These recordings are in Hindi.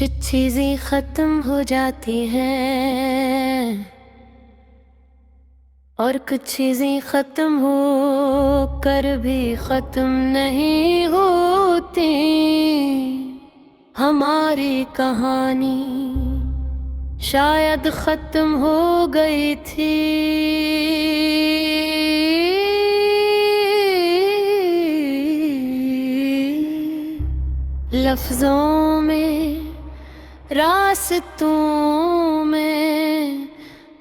चीजें खत्म हो जाती हैं और कुछ चीजें खत्म हो कर भी खत्म नहीं होती। हमारी कहानी शायद खत्म हो गई थी, लफ्जों में, रास्तों में,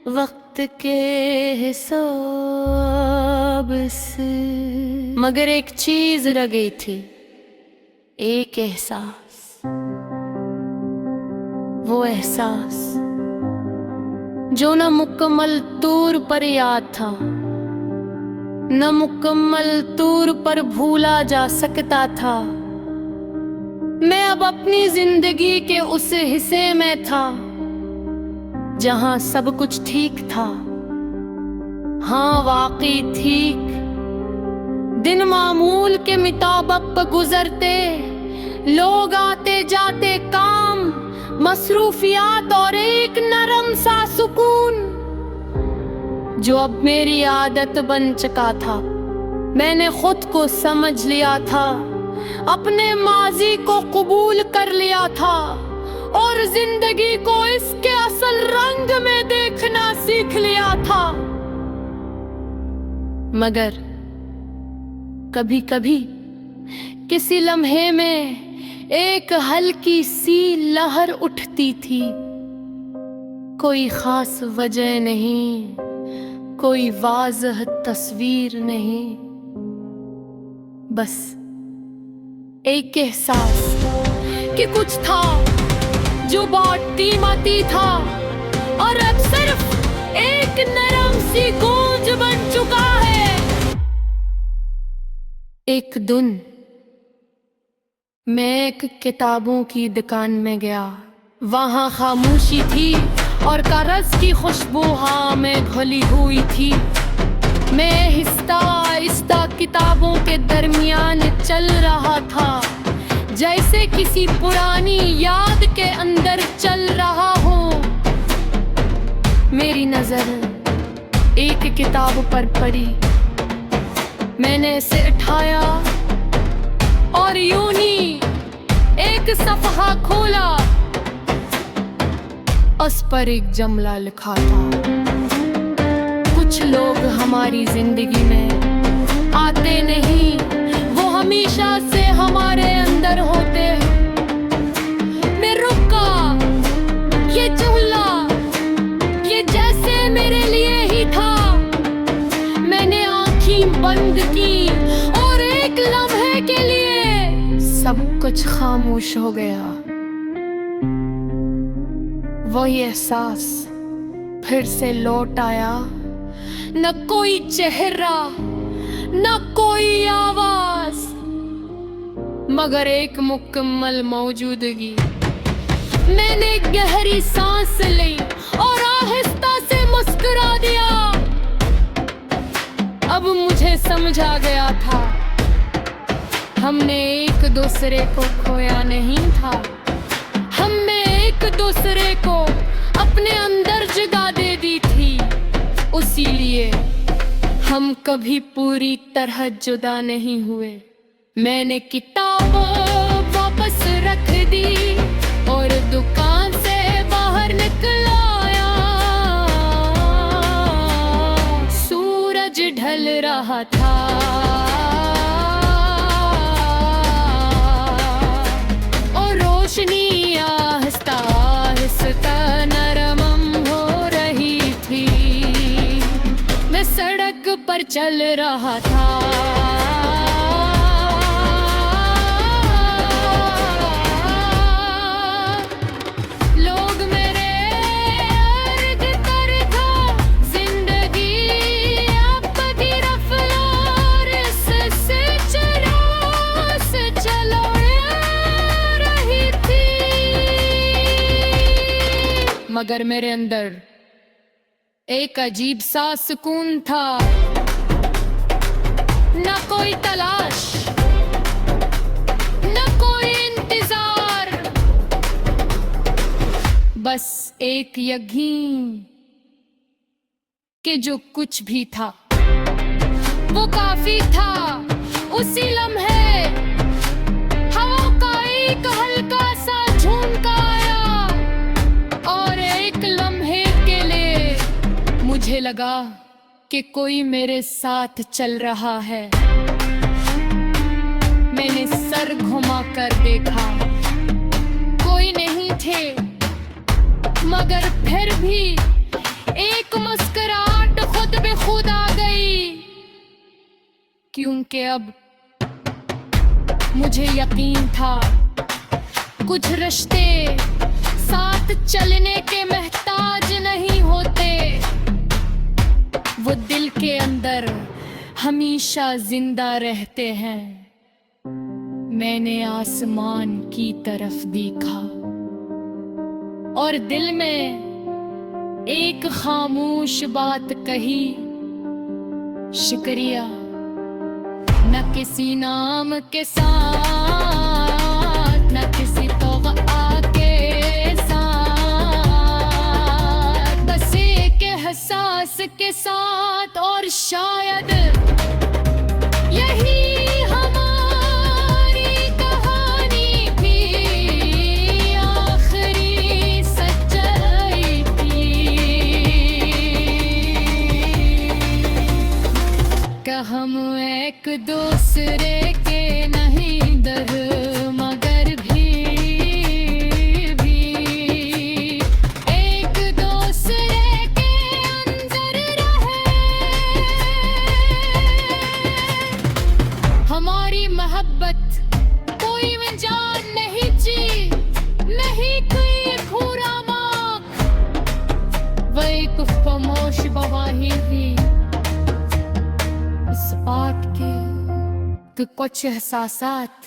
वक्त के हिसाब से। मगर एक चीज रह गई थी, एक एहसास। वो एहसास जो न मुकम्मल तौर पर याद था, न मुकम्मल तौर पर भूला जा सकता था। मैं अब अपनी जिंदगी के उस हिस्से में था जहां सब कुछ ठीक था। हाँ, वाकई ठीक। दिन मामूल के मुताबिक गुजरते, लोग आते जाते, काम, मसरूफियात और एक नरम सा सुकून जो अब मेरी आदत बन चुका था। मैंने खुद को समझ लिया था, अपने माजी को कबूल कर लिया था और जिंदगी को इसके असल रंग में देखना सीख लिया था। मगर कभी कभी किसी लम्हे में एक हल्की सी लहर उठती थी। कोई खास वजह नहीं, कोई वाज़ह तस्वीर नहीं, बस एक एहसास कि कुछ था जो बहुत कीमती था और अब सिर्फ एक नरम सी गूंज बन चुका है। एक दिन मैं एक किताबों की दुकान में गया। वहां खामोशी थी और कागज की खुशबू हवा में घुली हुई थी। मैं आहिस्ता किताबों के दरमियान चल रहा था, जैसे किसी पुरानी याद के अंदर चल रहा हो। मेरी नजर एक किताब पर पड़ी। मैंने इसे उठाया और यूं ही एक सफ़हा खोला। उस पर एक जुमला लिखा था, कुछ लोग हमारी जिंदगी में आते नहीं, वो हमेशा से हमारे अंदर होते हैं। मैं रुका, ये जुमला ये जैसे मेरे लिए ही था। मैंने आँखें बंद की और एक लम्हे के लिए सब कुछ खामोश हो गया। वही एहसास फिर से लौट आया। न कोई चेहरा, न कोई आवाज, मगर एक मुकम्मल मौजूदगी। मैंने गहरी सांस ली और आहिस्ता से मुस्कुरा दिया। अब मुझे समझ आ गया था, हमने एक दूसरे को खोया नहीं था। हमने एक दूसरे को अपने अंदर जगह दे दी थी। इसीलिए हम कभी पूरी तरह जुदा नहीं हुए। मैंने किताब वापस रख दी और दुकान से बाहर निकल आया। सूरज ढल रहा था और रोशनी आहिस्ता आहिस्ता नरम हो रही थी। मैं सड़क पर चल रहा था, लोग मेरे अर्द तर था। जिंदगी आपकी रफ्तार से चलो रही थी। मगर मेरे अंदर एक अजीब सा सुकून था। न कोई तलाश, न कोई इंतजार, बस एक यकीन कि जो कुछ भी था वो काफी था। उसी लम्हे हवा का एक हल्का सा झोंका आया और एक लम्हे के लिए मुझे लगा कि कोई मेरे साथ चल रहा है। मैंने सर घुमाकर देखा, कोई नहीं थे, मगर फिर भी एक मुस्कुराहट खुद भी खुद आ गई, क्योंकि अब मुझे यकीन था कुछ रिश्ते साथ चलने के मोहताज नहीं होते, वो दिल के अंदर हमेशा जिंदा रहते हैं। मैंने आसमान की तरफ देखा और दिल में एक खामोश बात कही, शुक्रिया न किसी नाम के साथ, न किसी तौक़ा के साथ, बस एक एहसास के साथ। और शायद यही हम एक दूसरे के नहीं दर, मगर भी एक दूसरे के अंदर रहे। हमारी मोहब्बत कोई जान नहीं जी, नहीं कोई पूरा मांग, वह एक खामोश गवाही थी इस बात के कि कुछ एहसासात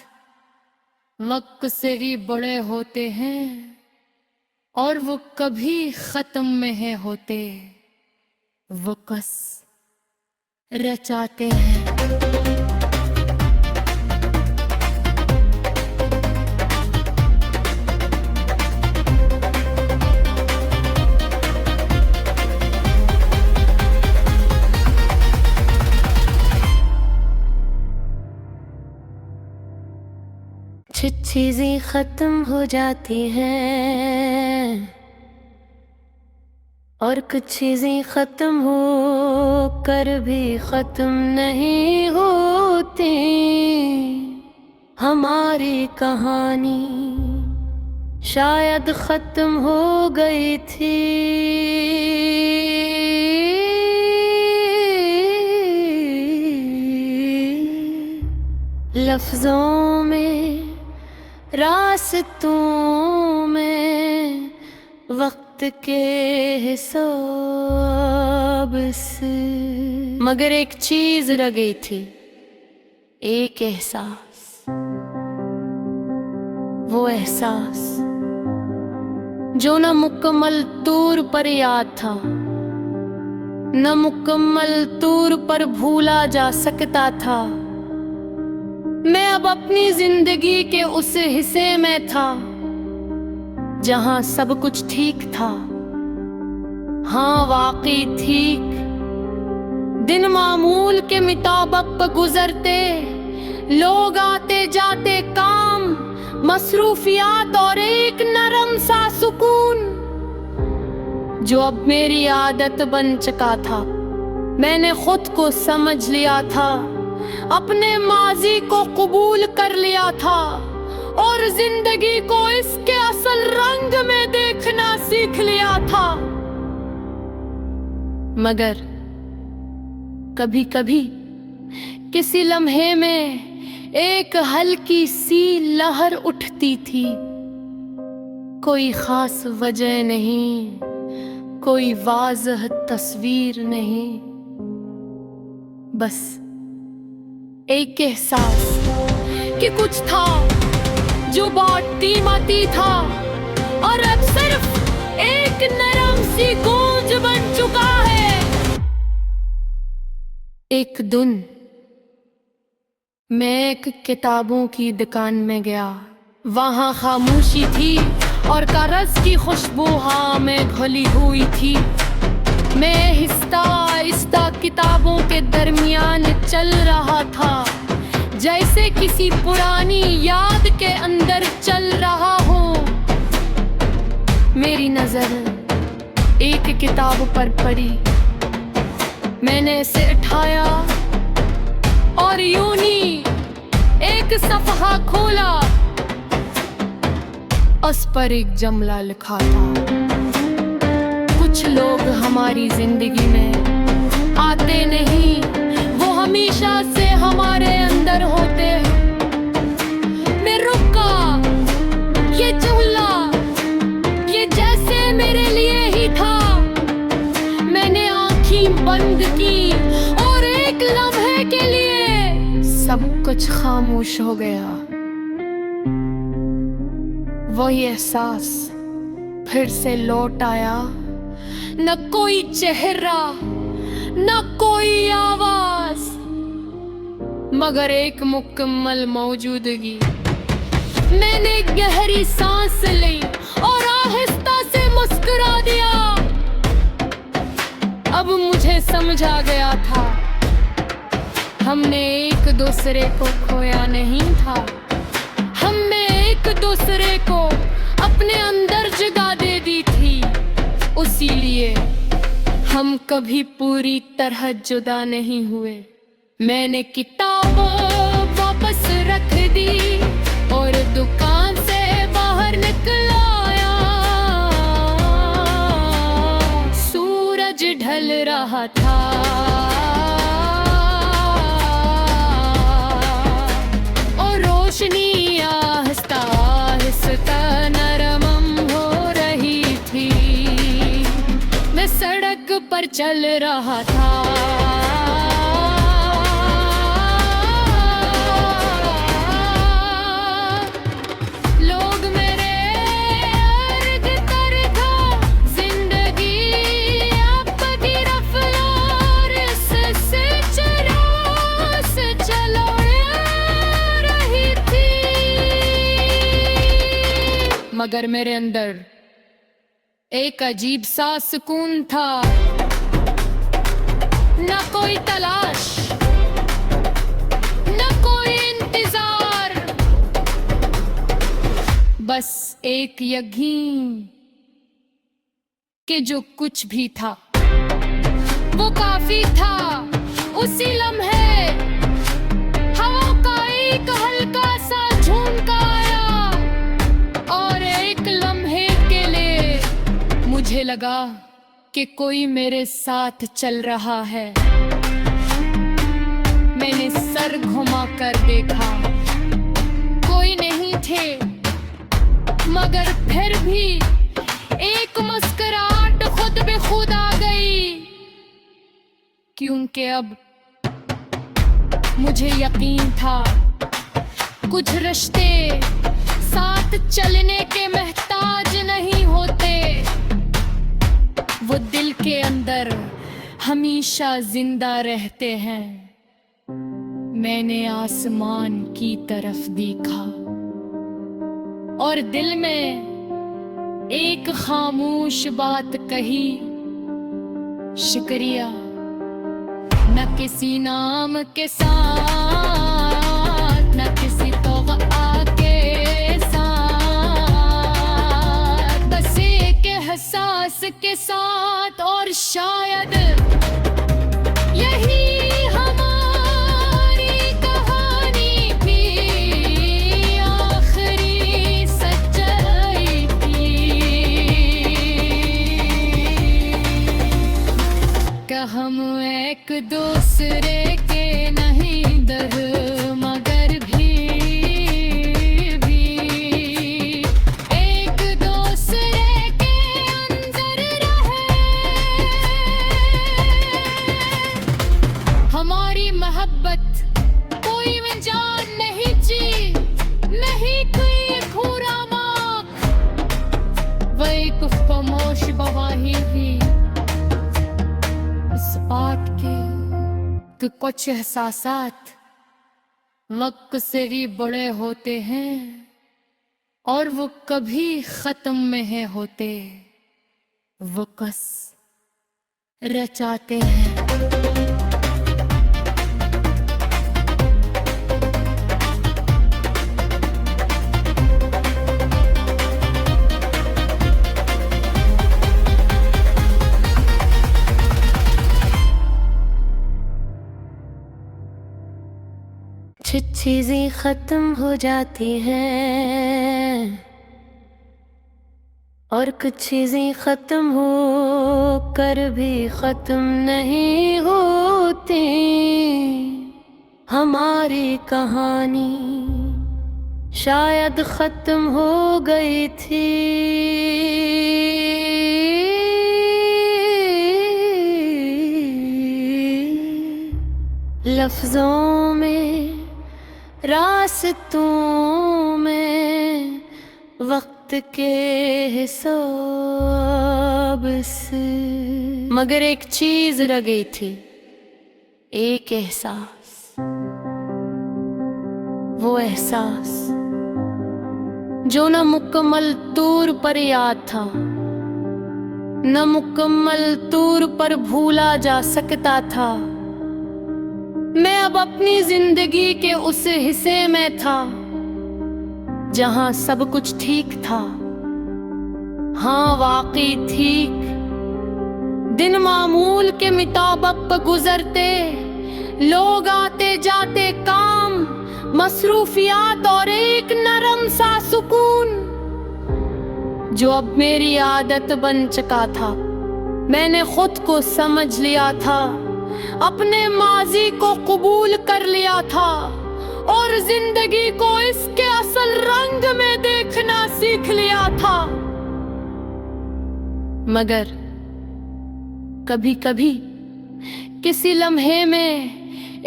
वक्त से ही बड़े होते हैं और वो कभी खत्म नहीं होते, वो कस रचाते हैं। कुछ चीजें खत्म हो जाती हैं और कुछ चीजें खत्म हो कर भी खत्म नहीं होती। हमारी कहानी शायद खत्म हो गई थी, लफ्जों में, रास्तों में, वक्त के हिसाब से, मगर एक चीज रह गई थी, एक एहसास। वो एहसास जो न मुकम्मल तौर पर याद था, न मुकम्मल तौर पर भूला जा सकता था। मैं अब अपनी जिंदगी के उस हिस्से में था जहां सब कुछ ठीक था। हाँ, वाकई ठीक। दिन मामूल के मुताबिक गुजरते, लोग आते जाते, काम, मसरूफियात और एक नरम सा सुकून जो अब मेरी आदत बन चुका था। मैंने खुद को समझ लिया था, अपने माजी को कबूल कर लिया था और जिंदगी को इसके असल रंग में देखना सीख लिया था। मगर कभी कभी किसी लम्हे में एक हल्की सी लहर उठती थी, कोई खास वजह नहीं, कोई वाज़ह तस्वीर नहीं, बस एक एहसास कि कुछ था जो बहुत कीमती था और अब सिर्फ एक नरम सी गूंज बन चुका है। एक दिन मैं एक किताबों की दुकान में गया। वहां खामोशी थी और कागज की खुशबू हाँ में घुली हुई थी। मैं आहिस्ता आहिस्ता किताबों के दरमियान चल रहा था, जैसे किसी पुरानी याद के अंदर चल रहा हो। मेरी नजर एक किताब पर पड़ी। मैंने इसे उठाया और यूं ही एक सफ़हा खोला। उस पर एक जुमला लिखा था, कुछ लोग हमारी जिंदगी में आते नहीं, वो हमेशा से हमारे अंदर होते हैं। मैं रुका, ये जुमला ये जैसे मेरे लिए ही था। मैंने आँखें बंद की और एक लम्हे के लिए सब कुछ खामोश हो गया। वही एहसास फिर से लौट आया, न कोई चेहरा न कोई आवाज, मगर एक मुकम्मल मौजूदगी। मैंने गहरी सांस ली और आहिस्ता से मुस्कुरा दिया। अब मुझे समझ आ गया था, हमने एक दूसरे को खोया नहीं था, हमने एक दूसरे को अपने अंदर जगह दे दी थी। इसीलिए हम कभी पूरी तरह जुदा नहीं हुए। मैंने किताब वापस रख दी और दुकान से बाहर निकल आया। सूरज ढल रहा था और रोशनी आहिस्ता आहिस्ता नरम हो रही थी। मैं सड़क पर चल रहा था, लोग मेरे अर्द तर था। जिंदगी आपकी रफ्तार से चलो रही थी, मगर मेरे अंदर एक अजीब सा सुकून था। न कोई तलाश न कोई इंतजार, बस एक यकीन कि जो कुछ भी था वो काफी था। उसी लम्हे हवा का एक हल्का सा झोंका आया और एक लम्हे के लिए मुझे लगा कि कोई मेरे साथ चल रहा है। मैंने सर घुमाकर देखा, कोई नहीं थे, मगर फिर भी एक मुस्कुराहट खुद भी खुद आ गई, क्योंकि अब मुझे यकीन था कुछ रिश्ते साथ चलने के मोहताज नहीं होते, वो दिल के अंदर हमेशा जिंदा रहते हैं। मैंने आसमान की तरफ देखा और दिल में एक खामोश बात कही, शुक्रिया। न किसी नाम के साथ न किसी तोग़ा के साथ, बस एक एहसास के साथ। और शायद यही हमारी कहानी की आखिरी सच्चाई थी, कि हम एक दूसरे के नहीं दर मगर भी एक दूसरे के अंदर रहे। हमारी मोहब्बत कोई जान नहीं जी, नहीं कोई पूरा माँ, वह एक खामोश गवाही थी इस बात की कि कुछ एहसासात वक्त से भी बड़े होते हैं और वो कभी खत्म नहीं होते, वो कस रचाते हैं। कुछ चीजें खत्म हो जाती हैं और कुछ चीजें खत्म हो कर भी खत्म नहीं होती। हमारी कहानी शायद खत्म हो गई थी, लफ्जों में, रास्तों में, वक्त के हिसाब से। मगर एक चीज रह गई थी, एक एहसास। वो एहसास जो न मुकम्मल तौर पर याद था, न मुकम्मल तौर पर भूला जा सकता था। मैं अब अपनी जिंदगी के उस हिस्से में था जहां सब कुछ ठीक था। हाँ, वाकई ठीक। दिन मामूल के मुताबिक गुजरते, लोग आते जाते, काम, मसरूफियात और एक नरम सा सुकून जो अब मेरी आदत बन चुका था। मैंने खुद को समझ लिया था, अपने माजी को कबूल कर लिया था और जिंदगी को इसके असल रंग में देखना सीख लिया था। मगर कभी कभी किसी लम्हे में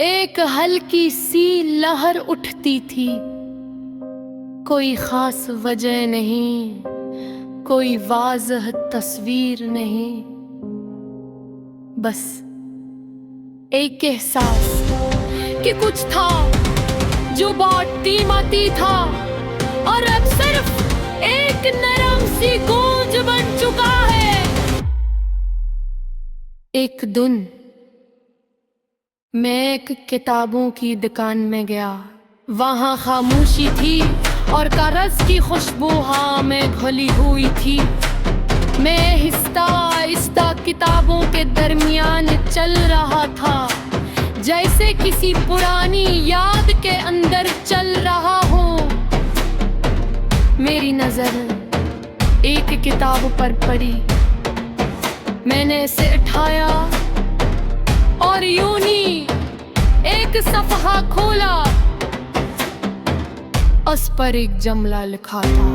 एक हल्की सी लहर उठती थी। कोई खास वजह नहीं, कोई वाज़ह तस्वीर नहीं, बस एक एहसास कि कुछ था जो बहुत कीमती था और अब सिर्फ एक नरम सी गूंज बन चुका है। एक दिन मैं एक किताबों की दुकान में गया। वहां खामोशी थी और कागज की खुशबू हवा में घुली हुई थी। मैं आहिस्ता किताबों के दरमियान चल रहा था, जैसे किसी पुरानी याद के अंदर चल रहा हो। मेरी नजर एक किताब पर पड़ी। मैंने इसे उठाया और यूं ही एक सफ़हा खोला। उस पर एक जुमला लिखा था,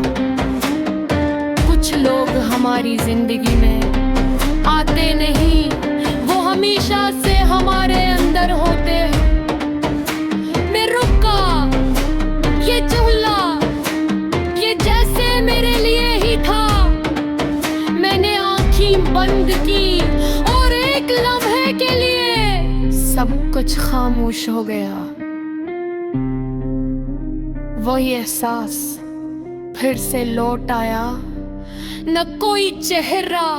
कुछ लोग हमारी जिंदगी में आते नहीं, वो हमेशा से हमारे अंदर होते हैं। मैं रुका, ये जुमला ये जैसे मेरे लिए ही था। मैंने आँखें बंद की और एक लम्हे के लिए सब कुछ खामोश हो गया। वही एहसास फिर से लौट आया। न कोई चेहरा,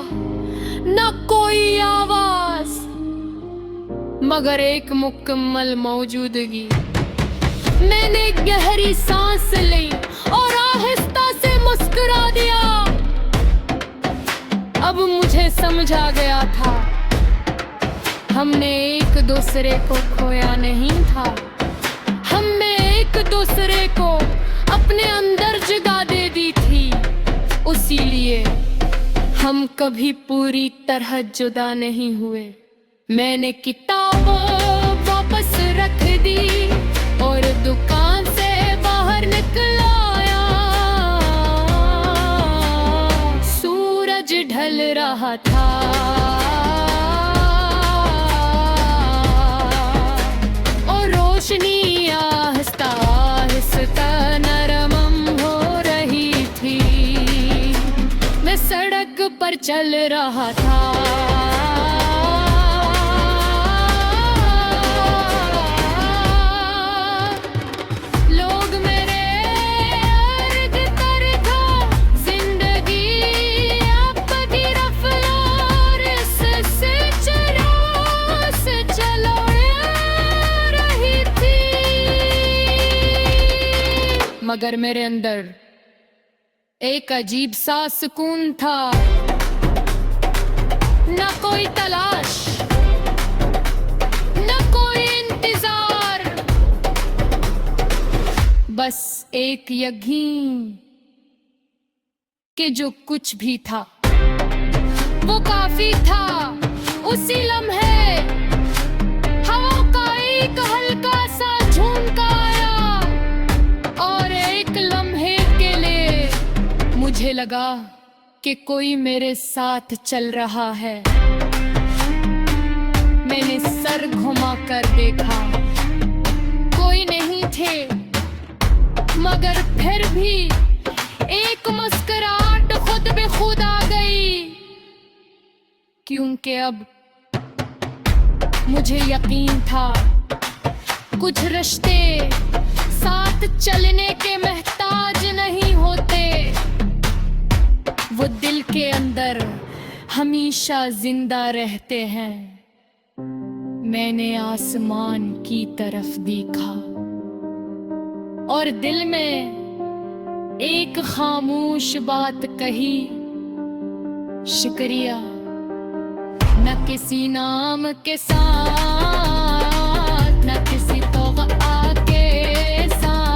न कोई आवाज, मगर एक मुकम्मल मौजूदगी। मैंने गहरी सांस ली और आहिस्ता से मुस्कुरा दिया। अब मुझे समझ आ गया था, हमने एक दूसरे को खोया नहीं था। हमने एक दूसरे को अपने अंदर जगह दे दी थी। इसीलिए हम कभी पूरी तरह जुदा नहीं हुए। मैंने किताब वापस रख दी और दुकान से बाहर निकल आया। सूरज ढल रहा था और रोशनी आहिस्ता आहिस्ता नरम हो रही थी। मैं सड़क पर चल रहा था, लोग मेरे इर्द गिर्द मगर मेरे अंदर एक अजीब सा सुकून था। न कोई तलाश, न कोई इंतजार, बस एक यकीन कि जो कुछ भी था वो काफी था। उसी लम्हे हवा का एक हल्का सा झोंका आया और एक लम्हे के लिए मुझे लगा कि कोई मेरे साथ चल रहा है। मैंने सर घुमा कर देखा, कोई नहीं थे, मगर फिर भी एक मुस्कुराहट खुद भी खुद आ गई, क्योंकि अब मुझे यकीन था कुछ रिश्ते साथ चलने के मोहताज नहीं होते, वो दिल के अंदर हमेशा जिंदा रहते हैं। मैंने आसमान की तरफ देखा और दिल में एक खामोश बात कही, शुक्रिया न किसी नाम के साथ, न किसी तोग़ा के साथ,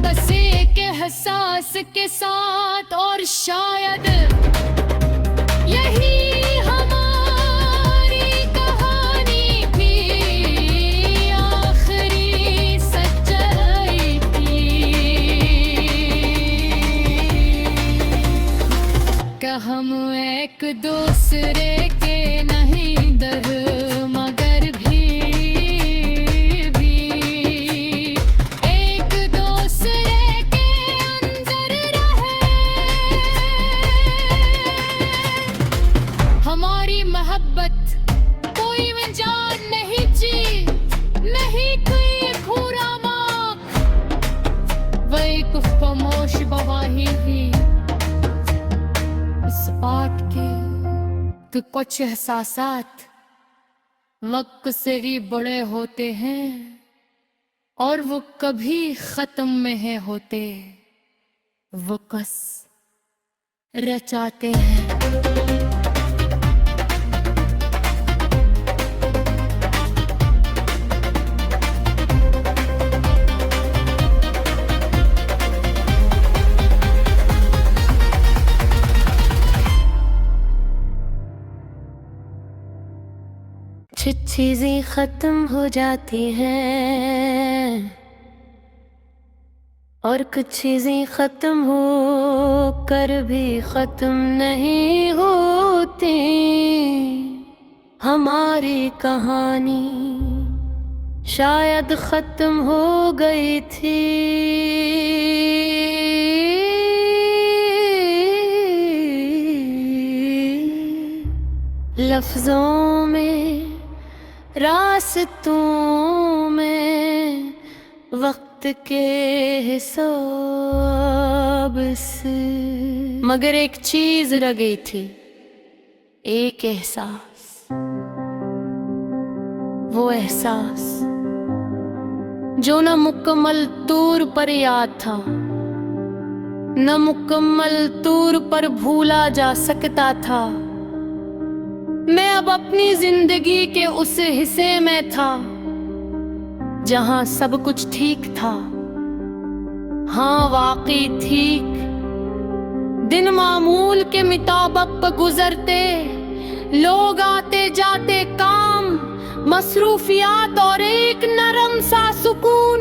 बस एक एहसास के साथ। और शायद यही हम एक दूसरे के नहीं दर, मगर भी एक दूसरे के अंदर रहे। हमारी मोहब्बत कोई जान नहीं जी, नहीं कोई पूरा माँ, वह एक खामोश गवाही थी इस बात की कि कुछ एहसासात वक्त से ही बड़े होते हैं और वो कभी खत्म नहीं होते, वो कस रचाते हैं। कुछ चीजें खत्म हो जाती हैं और कुछ चीजें खत्म हो कर भी खत्म नहीं होती। हमारी कहानी शायद खत्म हो गई थी, लफ्जों में, रास्तों में, वक्त के हिसाब से, मगर एक चीज रह गई थी, एक एहसास। वो एहसास जो न मुकम्मल तौर पर याद था, न मुकम्मल तौर पर भूला जा सकता था। मैं अब अपनी जिंदगी के उस हिस्से में था जहां सब कुछ ठीक था। हाँ, वाकई ठीक। दिन मामूल के मुताबिक गुजरते, लोग आते जाते, काम, मसरूफियात और एक नरम सा सुकून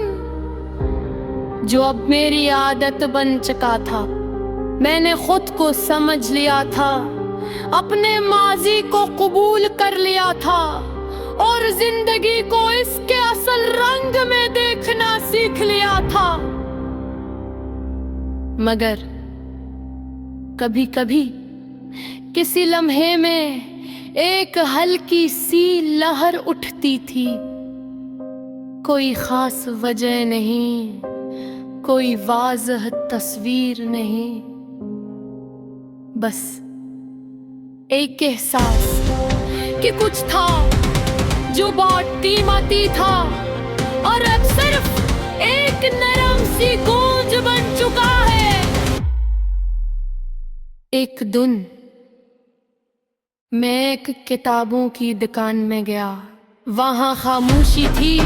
जो अब मेरी आदत बन चुका था। मैंने खुद को समझ लिया था, अपने माजी को कबूल कर लिया था और जिंदगी को इसके असल रंग में देखना सीख लिया था। मगर कभी कभी किसी लम्हे में एक हल्की सी लहर उठती थी, कोई खास वजह नहीं, कोई वाज़ह तस्वीर नहीं, बस एक एहसास कि कुछ था जो बहुत कीमती था और अब सिर्फ एक एक नरम सी गूंज बन चुका है। एक दिन मैं एक किताबों की दुकान में गया। वहाँ खामोशी थी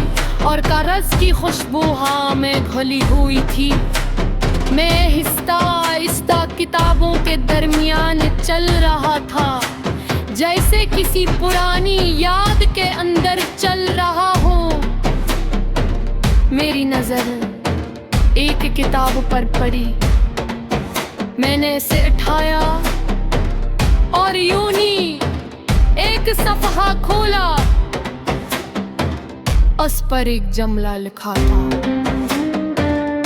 और कागज की खुशबू हाँ में घुली हुई थी। मैं आहिस्ता आहिस्ता किताबों के दरमियान चल रहा था, जैसे किसी पुरानी याद के अंदर चल रहा हो। मेरी नजर एक किताब पर पड़ी। मैंने इसे उठाया और यूं ही एक सफ़हा खोला। उस पर एक जुमला लिखा था,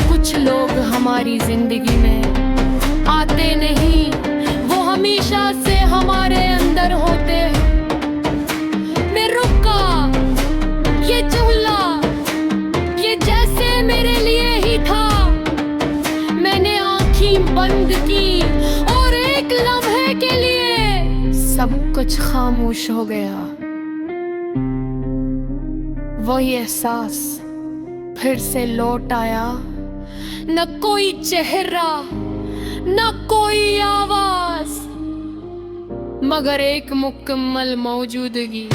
कुछ लोग हमारी जिंदगी में आते नहीं, वो हमेशा से हमारे अंदर होते। मैं रुका, ये जुमला ये जैसे मेरे लिए ही था। मैंने आँखें बंद की और एक लम्हे के लिए सब कुछ खामोश हो गया। वही एहसास फिर से लौट आया। न कोई चेहरा, न कोई आवाज, मगर एक मुकम्मल मौजूदगी।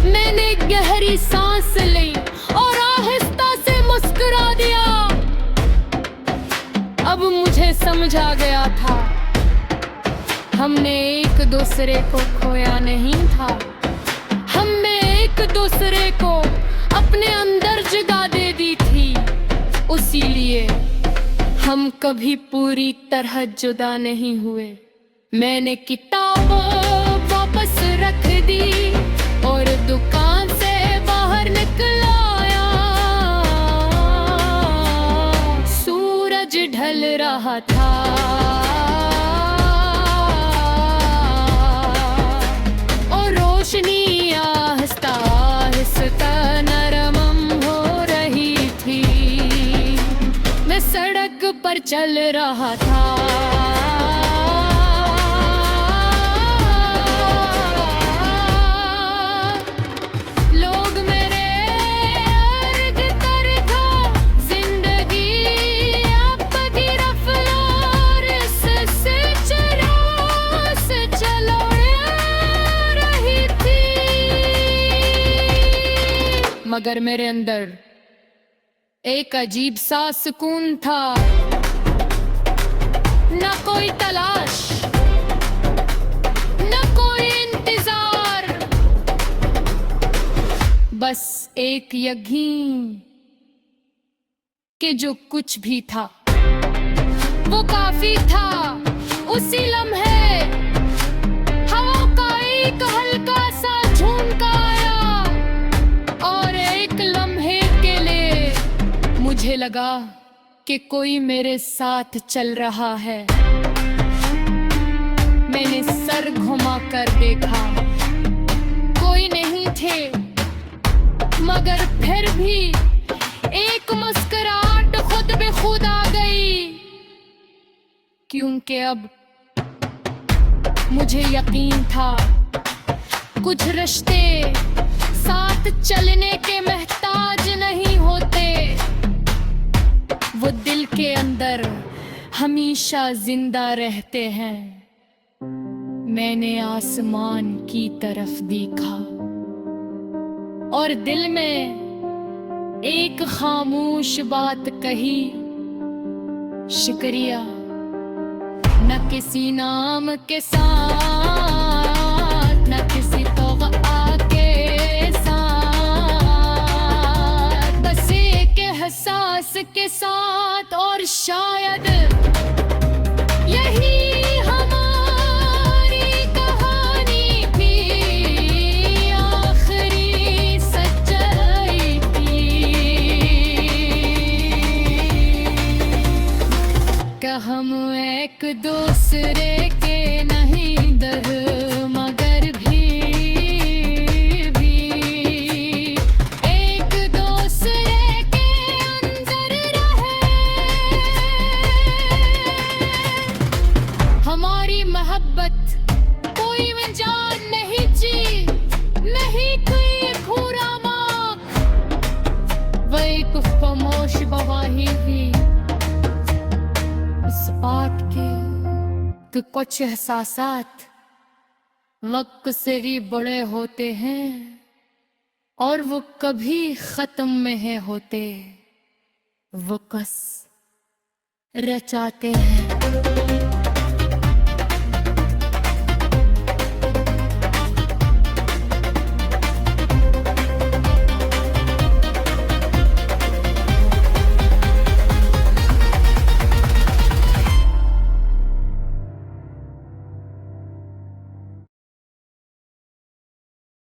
मैंने गहरी सांस ली और आहिस्ता से मुस्कुरा दिया। अब मुझे समझ आ गया था, हमने एक दूसरे को खोया नहीं था। हमने एक दूसरे को अपने अंदर जगह दे दी थी। इसीलिए हम कभी पूरी तरह जुदा नहीं हुए। मैंने किताब वापस रख दी और दुकान से बाहर निकल आया। सूरज ढल रहा था और रोशनी आहिस्ता आहिस्ता नरम हो रही थी। मैं सड़क पर चल रहा था, लोग मेरे अर्द तर था। जिंदगी आपकी रफ्तार से चलो रही थी, मगर मेरे अंदर एक अजीब सा सुकून था। न कोई तलाश, न कोई इंतजार, बस एक यकीन कि जो कुछ भी था वो काफी था। उसी लम्हे हवा का एक हल्का सा झोंका आया और एक लम्हे के लिए मुझे लगा कि कोई मेरे साथ चल रहा है। मैंने सर घुमा कर देखा, कोई नहीं थे, मगर फिर भी एक मुस्कुराहट खुद बे खुद आ गई। क्योंकि अब मुझे यकीन था कुछ रिश्ते साथ चलने के मोहताज नहीं होते, वो दिल के अंदर हमेशा जिंदा रहते हैं। मैंने आसमान की तरफ देखा और दिल में एक खामोश बात कही, शुक्रिया। न किसी नाम के साथ, न किसी तौक़ा के साथ, बस एक एहसास के साथ। और शायद यही हमारी कहानी की आखिरी सच्चाई थी कि हम एक दूसरे के नहीं दर, मगर भी एक दूसरे के अंदर रहे। हमारी मोहब्बत कोई जान नहीं जी, नहीं कोई खुरामा, वो एक वाकिफ खामोश गवाही भी इस बात की कि कुछ एहसासात वक्त से ही बड़े होते हैं और वो कभी खत्म नहीं होते, वो कस रचाते हैं।